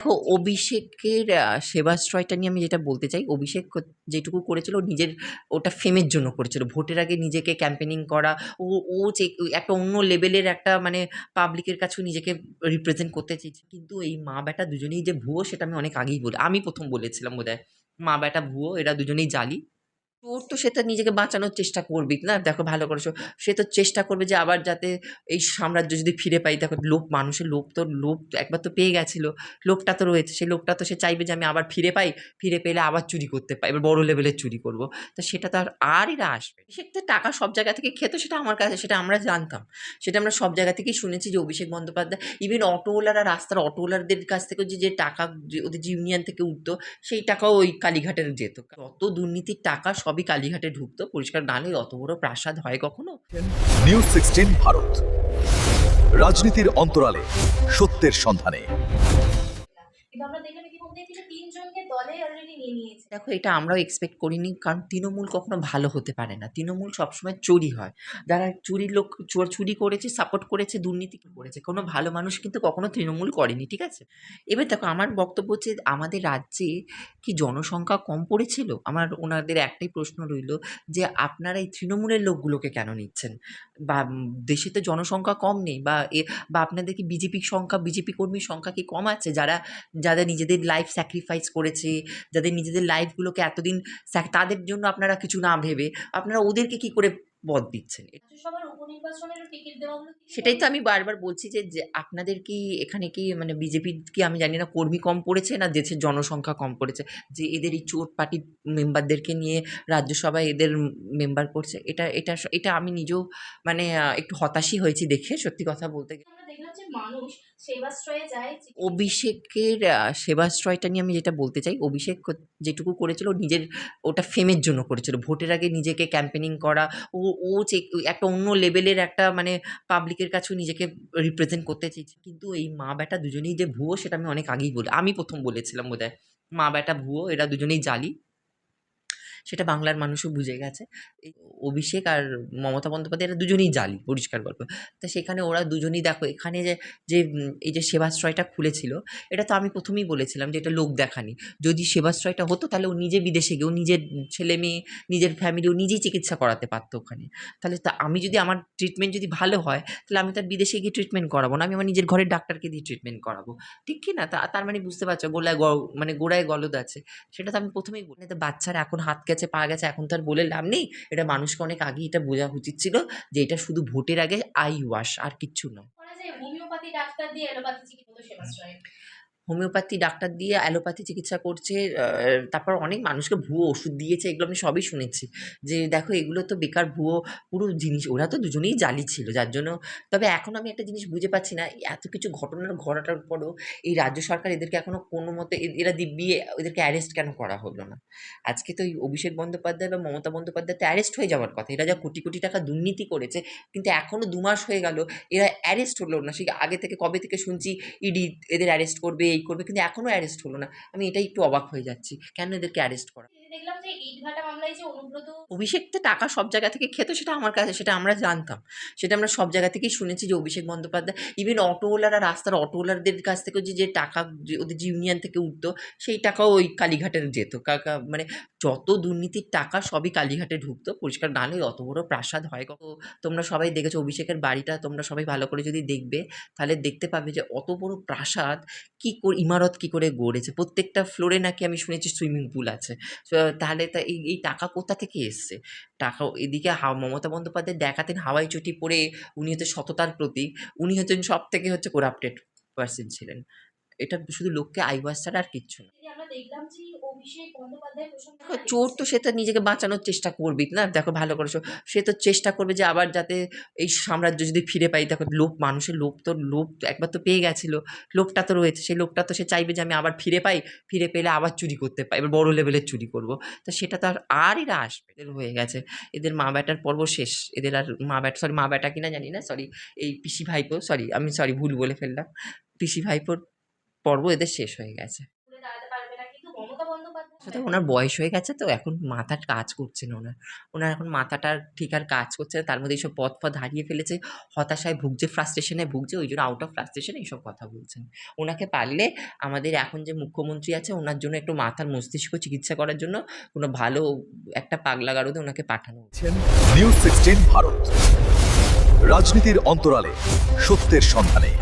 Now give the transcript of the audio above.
দেখো অভিষেকের সেবাশ্রয়টা নিয়ে আমি যেটা বলতে চাই, অভিষেক যেটুকু করেছিল নিজের ওটা ফেমের জন্য করেছিল। ভোটের আগে নিজেকে ক্যাম্পেনিং করা, ও ও যে একটা অন্য লেভেলের একটা মানে পাবলিকের কাছেও নিজেকে রিপ্রেজেন্ট করতে চেয়েছে। কিন্তু এই মা বেটা দুজনেই যে ভুয়ো সেটা আমি অনেক আগেই আমি প্রথম বলেছিলাম বোধহয়। মা বেটা ভুয়ো, এরা দুজনেই জালি। চোর তো সে তো নিজেকে বাঁচানোর চেষ্টা করবেই না, দেখো ভালো করেছো। সে তো চেষ্টা করবে যে আবার যাতে এই সাম্রাজ্য যদি ফিরে পাই। দেখো লোভ, মানুষের লোভ তো একবার তো পেয়ে গেছিল, লোভটা তো রয়েছে। সেই লোভটা তো সে চাইবে যে আমি আবার ফিরে পাই, ফিরে পেলে আবার চুরি করতে পাই, এবার বড় লেভেলের চুরি করব। তো সেটা তো আর এরা আসবে। অভিষেক তো টাকা সব জায়গা থেকে খেতো, সেটা আমার কাছে, সেটা আমরা জানতাম। সেটা আমরা সব জায়গা থেকেই শুনেছি যে অভিষেক বন্দ্যোপাধ্যায় ইভেন অটোওয়ালারা, রাস্তার অটোওয়ালাদের কাছ থেকেও যে যে টাকা ওদের যে ইউনিয়ন থেকে উঠতো, সেই টাকাও ওই কালীঘাটের যেত। যত দুর্নীতির টাকা সবই কালীঘাটে ঢুকতো, পরিষ্কার না হলে অত বড় প্রাসাদ হয় কখনো? নিউজ 16 ভারত, রাজনীতির অন্তরালে সত্যের সন্ধানে। কিন্তু আমরা দেখলাম ইতিমধ্যেই তিনি ৩ জনকে দলে অলরেডি নিয়ে নিয়েছে। দেখো এটা আমরাও এক্সপেক্ট করিনি, কারণ তৃণমূল কখনো ভালো হতে পারে না। তৃণমূল সবসময় চোরই হয়। যারা চুরির লোক চুরি করেছে, সাপোর্ট করেছে, দুর্নীতি করেছে, কোনো ভালো মানুষ কিন্তু কখনো তৃণমূল করেনি, ঠিক আছে? এবার দেখো আমার বক্তব্য হচ্ছে, আমাদের রাজ্যে কি জনসংখ্যা কম পড়েছিল? আমার ওনাদের একটাই প্রশ্ন রইল, যে আপনারা এই তৃণমূলের লোকগুলোকে কেন নিচ্ছেন? বা দেশে তো জনসংখ্যা কম নেই, বা আপনাদের কি বিজেপি কর্মীর সংখ্যা কি কম আছে, যারা নিজেদের লাইফ স্যাক্রিফাইস করেছে, যাদের নিজেদের লাইফগুলোকে এতদিন তাদের জন্য আপনারা কিছু না ভেবে আপনারা ওদেরকে কি করে পদ দিচ্ছেন? রাজ্যসভার উপনির্বাচনেরও টিকিট দেওয়া হলো। সেটাই তো আমি বারবার বলছি, যে আপনাদের কি এখানে কি মানে বিজেপির কি আমি জানি না কর্মী কম পড়েছে না দেশের জনসংখ্যা কম পড়েছে, যে এদের এই চোর পার্টির মেম্বারদেরকে নিয়ে রাজ্যসভায় এদের মেম্বার করছে। এটা আমি নিজেও মানে একটু হতাশই হয়েছি দেখে, সত্যি কথা বলতে গেলে। আমরা দেখলাম যে মানুষ সেবাশ্রয়ে যায়। অভিষেকের সেবাশ্রয়টা নিয়ে আমি যেটা বলতে চাই, অভিষেক যেটুকু করেছিল নিজের ওটা ফেমের জন্য করেছিল। ভোটের আগে নিজেকে ক্যাম্পেনিং করা, ও ও যে একটা অন্য লেভেলের একটা মানে পাবলিকের কাছেও নিজেকে রিপ্রেজেন্ট করতে চেয়েছে। কিন্তু এই মা বেটা দুজনেই যে ভুয়ো সেটা আমি অনেক আগেই আমি প্রথম বলেছিলাম বোধহয়। মা বেটা ভুয়ো, এরা দুজনেই জালি। সেটা বাংলার মানুষও বুঝে গেছে। এই অভিষেক আর মমতা বন্দ্যোপাধ্যায় এরা দুজনেই জালি, পরিষ্কার গল্প। তো সেখানে ওরা দুজনেই দেখো এখানে এই যে সেবাশ্রয়টা খুলেছিল, এটা তো আমি প্রথমেই বলেছিলাম যে এটা লোক দেখানি। যদি সেবাশ্রয়টা হতো তাহলে ও নিজে বিদেশে গিয়ে ও নিজের ছেলে-মেয়ে, নিজের ফ্যামিলি ও নিজেই চিকিৎসা করাতে পারতো ওখানে। তাহলে আমি যদি আমার ট্রিটমেন্ট যদি ভালো হয়, তাহলে আমি তার বিদেশে গিয়ে ট্রিটমেন্ট করাবো না। আমি আমার নিজের ঘরের ডাক্তারকে দিয়ে ট্রিটমেন্ট করাবো। ঠিক কি না? তার মানে বুঝতে পারছো মানে গোড়ায় গলদ আছে। সেটা তো আমি প্রথমেই বলি। তো বাচ্চার এখন হাত গেছে, পা গেছে, এখন তো আর বলে লাভ নেই। এটা মানুষকে অনেক আগেই এটা বোঝা উচিত ছিল, যে এটা শুধু ভোটের আগে আই ওয়াশ, আর কিচ্ছু নয়। করা যায় হোমিওপ্যাথি ডাক্তার দিয়ে এলোপ্যাথি চিকিৎসা সেবাশ্রয়ে। হোমিওপ্যাথি ডাক্তার দিয়ে অ্যালোপ্যাথি চিকিৎসা করছে। তারপর অনেক মানুষকে ভুয়ো ওষুধ দিয়েছে, এগুলো আমি সবই শুনেছি। যে দেখো এগুলো তো বেকার ভুয়ো পুরো জিনিস। ওরা তো দুজনেই জালি ছিল, যার জন্য। তবে এখন আমি একটা জিনিস বুঝে পাচ্ছি না, এত কিছু ঘটার পরেও এই রাজ্য সরকার এদেরকে এখনো কোনো মতে এরা দিব্যি এদেরকে অ্যারেস্ট কেন করা হলো না? আজকে তো এই অভিষেক বন্দ্যোপাধ্যায় বা মমতা বন্দ্যোপাধ্যায় তো অ্যারেস্ট হয়ে যাওয়ার কথা। এরা যা কোটি কোটি টাকা দুর্নীতি করেছে, কিন্তু এখনো ২ মাস হয়ে গেল এরা অ্যারেস্ট হলো না। সেই আগে থেকে কবে থেকে শুনছি ইডি এদের অ্যারেস্ট করবে, এই করবে, কিন্তু এখনো অ্যারেস্ট হলো না। আমি এটাই একটু অবাক হয়ে যাচ্ছি, কেন এদেরকে অ্যারেস্ট করা? দেখলাম যে ইটভাটা মামলায় যে অনুব্রত। অভিষেক তো টাকা সব জায়গা থেকে খেতো, সেটা আমার কাছে, সেটা আমরা জানতাম। সেটা আমরা সব জায়গা থেকেই শুনেছি যে অভিষেক বন্দ্যোপাধ্যায় ইভেন অটোওয়ালারা, রাস্তার অটোওয়ালাদের কাছ থেকেও যে যে টাকা ওদের যে ইউনিয়ন থেকে উঠতো, সেই টাকাও ওই কালীঘাটের যেত। মানে যত দুর্নীতির টাকা সবই কালীঘাটে ঢুকতো, পরিষ্কার না হলে অত বড় প্রাসাদ হয় কখনো? তোমরা সবাই দেখেছো অভিষেকের বাড়িটা, তোমরা সবাই ভালো করে যদি দেখবে তাহলে দেখতে পাবে যে অত বড় প্রাসাদ ইমারত কি করে গড়েছে। প্রত্যেকটা ফ্লোরে নাকি আমি শুনেছি সুইমিং পুল আছে। তাহলে এই টাকা কোথা থেকে এসছে? টাকা এদিকে মমতা বন্দ্যোপাধ্যায় দেখাতেন হাওয়াই চটি পরে, উনি হচ্ছে সততার প্রতীক। উনি হচ্ছেন সবথেকে করাপ্টেড পারসন ছিলেন। এটা শুধু লোককে আইওয়াশ ছাড়া আর কিচ্ছু না। আমরা দেখলাম যে অভিষেক বন্দ্যোপাধ্যায় দেখো চোর তো সে তো নিজেকে বাঁচানোর চেষ্টা করবেই না, দেখো ভালো করেছো। সে তো চেষ্টা করবে যে আবার যাতে এই সাম্রাজ্য যদি ফিরে পাই। দেখো মানুষের লোভ তো একবার তো পেয়ে গেছিল, লোভটা তো রয়েছে। সেই লোভটা তো সে চাইবে যে আমি আবার ফিরে পাই, ফিরে পেলে আবার চুরি করতে পাই, এবার বড় লেভেলের চুরি করব। তো সেটা তো আর এরা আসবে, এদের হয়ে গেছে। এদের মা বেটার পর্ব শেষ। এদের আর মা বেটা কিনা জানি না, সরি, এই পিসি ভাইপো, সরি ভুল বলে ফেললাম। পিসি ভাইপোর পর্ব এদের শেষ হয়ে গেছে। দাঁড়াতে পারবে না, কিন্তু মমতা বন্দ্যোপাধ্যায় আসলে ওনার বয়স হয়ে গেছে তো এখন মাথার কাজ করছে না ওনার। ওনার এখন মাথাটা ঠিক আর কাজ করছে না। তার মধ্যে এইসব পদ-ফদ হারিয়ে ফেলেছে। হতাশায় ভুগছে, ফ্রাস্ট্রেশন এ ভুগছে। ওইজন্য আউট অফ ফ্রাস্ট্রেশন এইসব কথা বলছেন। ওনাকে পারলে আমাদের এখন যে মুখ্যমন্ত্রী আছে ওনার জন্য একটু মাথার মস্তিষ্ক চিকিৎসা করার জন্য কোনো ভালো একটা পাগলাগারদে ওনাকে পাঠানো উচিত। নিউজ 16 ভারত, রাজনীতির অন্তরালে সত্যের সন্ধানে।